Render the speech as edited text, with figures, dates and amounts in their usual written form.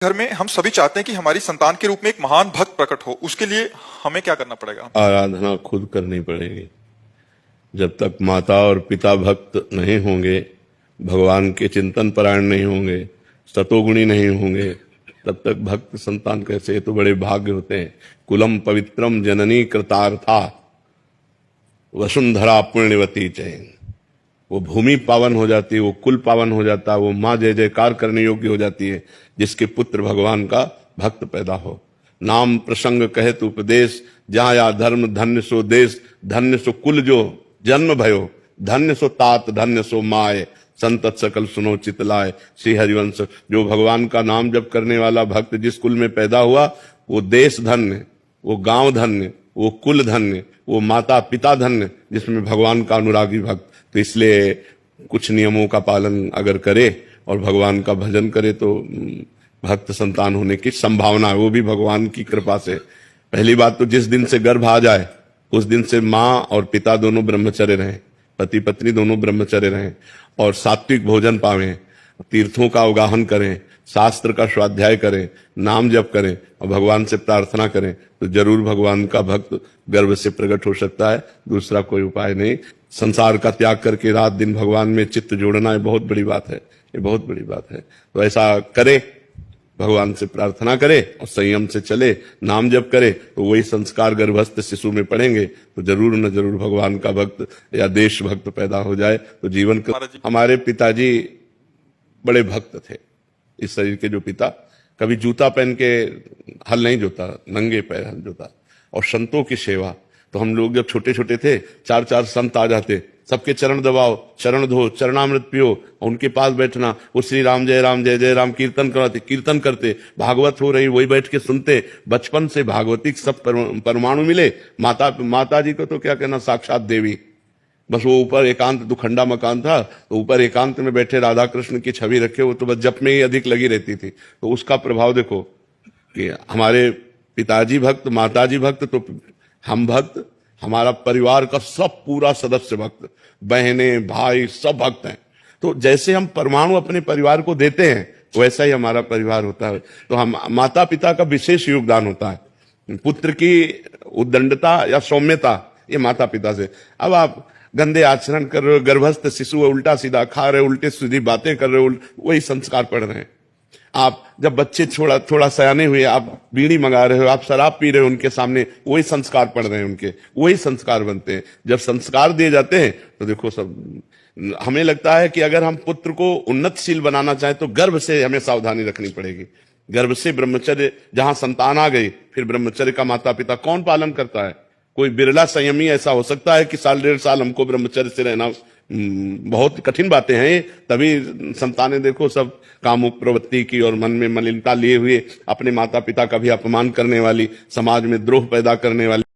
घर में हम सभी चाहते हैं कि हमारी संतान के रूप में एक महान भक्त प्रकट हो, उसके लिए हमें क्या करना पड़ेगा? आराधना खुद करनी पड़ेगी। जब तक माता और पिता भक्त नहीं होंगे, भगवान के चिंतन परायण नहीं होंगे, सतोगुणी नहीं होंगे, तब तक भक्त संतान कैसे? तो बड़े भाग्य होते हैं। कुलम पवित्रम जननी कृतार्था वसुंधरा पुण्यवती चैन। वो भूमि पावन हो जाती है, वो कुल पावन हो जाता है, वो माँ जय जयकार करने योग्य हो जाती है जिसके पुत्र भगवान का भक्त पैदा हो। नाम प्रसंग कहत उपदेश, जहाँ या धर्म धन्य सो देश, धन्य सो कुल जो जन्म भयो, धन्य सो तात धन्य सो माय, संतत सकल सुनो चितलाय। श्री हरिवंश। जो भगवान का नाम जप करने वाला भक्त जिस कुल में पैदा हुआ, वो देश धन्य, वो गांव धन्य, वो कुल धन्य, वो माता पिता धन्य जिसमें भगवान का अनुरागी भक्त। तो इसलिए कुछ नियमों का पालन अगर करे और भगवान का भजन करे तो भक्त संतान होने की संभावना है, वो भी भगवान की कृपा से। पहली बात तो जिस दिन से गर्भ आ जाए उस दिन से माँ और पिता दोनों ब्रह्मचर्य रहें, पति पत्नी दोनों ब्रह्मचर्य रहें और सात्विक भोजन पावें, तीर्थों का अवगाहन करें, शास्त्र का स्वाध्याय करें, नाम जप करें और भगवान से प्रार्थना करें तो जरूर भगवान का भक्त गर्भ से प्रकट हो सकता है। दूसरा कोई उपाय नहीं। संसार का त्याग करके रात दिन भगवान में चित्त जोड़ना ये बहुत बड़ी बात है, ये बहुत बड़ी बात है। तो ऐसा करे, भगवान से प्रार्थना करे और संयम से चले, नाम जप करे तो वही संस्कार गर्भस्थ शिशु में पड़ेंगे तो जरूर न जरूर भगवान का भक्त या देश भक्त पैदा हो जाए तो जीवन का। हमारे पिताजी बड़े भक्त थे। इस शरीर के जो पिता कभी जूता पहन के हल नहीं जोता, नंगे पैर हल जोता। और संतों की सेवा, तो हम लोग जब छोटे छोटे थे, चार चार संत आ जाते, सबके चरण दबाओ, चरण धो, चरणामृत पियो, उनके पास बैठना, वो श्री राम जय जय राम कीर्तन कराते, कीर्तन करते, भागवत हो रही वही बैठ के सुनते। बचपन से भागवतिक सब परमाणु मिले। माता जी को तो क्या कहना, साक्षात देवी। बस वो ऊपर एकांत, दुखंडा मकान था तो ऊपर एकांत में बैठे राधा कृष्ण की छवि रखे, वो तो बस जप में ही अधिक लगी रहती थी। तो उसका प्रभाव देखो कि हमारे पिताजी भक्त, माताजी भक्त, तो हम भक्त, हमारा परिवार का सब पूरा सदस्य भक्त, बहनें भाई सब भक्त हैं। तो जैसे हम परमाणु अपने परिवार को देते हैं वैसा ही हमारा परिवार होता है। तो हम माता पिता का विशेष योगदान होता है। पुत्र की उद्दंडता या सौम्यता ये माता पिता से। अब आप गंदे आचरण कर रहे हो, गर्भस्थ शिशु है, उल्टा सीधा खा रहे हो, उल्टे सीधी बातें कर रहे हो, वही संस्कार पढ़ रहे हैं। आप जब बच्चे थोड़ा सयाने हुए, आप बीड़ी मंगा रहे हो, आप शराब पी रहे हो उनके सामने, वही संस्कार पढ़ रहे हैं, उनके वही संस्कार बनते हैं। जब संस्कार दिए जाते हैं तो देखो सब। हमें लगता है कि अगर हम पुत्र को उन्नतशील बनाना चाहें तो गर्भ से हमें सावधानी रखनी पड़ेगी। गर्भ से ब्रह्मचर्य, जहां संतान आ गई फिर ब्रह्मचर्य का माता पिता कौन पालन करता है? कोई बिरला संयमी ऐसा हो सकता है कि साल डेढ़ साल हमको ब्रह्मचर्य से रहना, बहुत कठिन बातें हैं। तभी संतानें देखो सब कामुक प्रवृत्ति की और मन में मलिनता लिए हुए अपने माता पिता का भी अपमान करने वाली, समाज में द्रोह पैदा करने वाली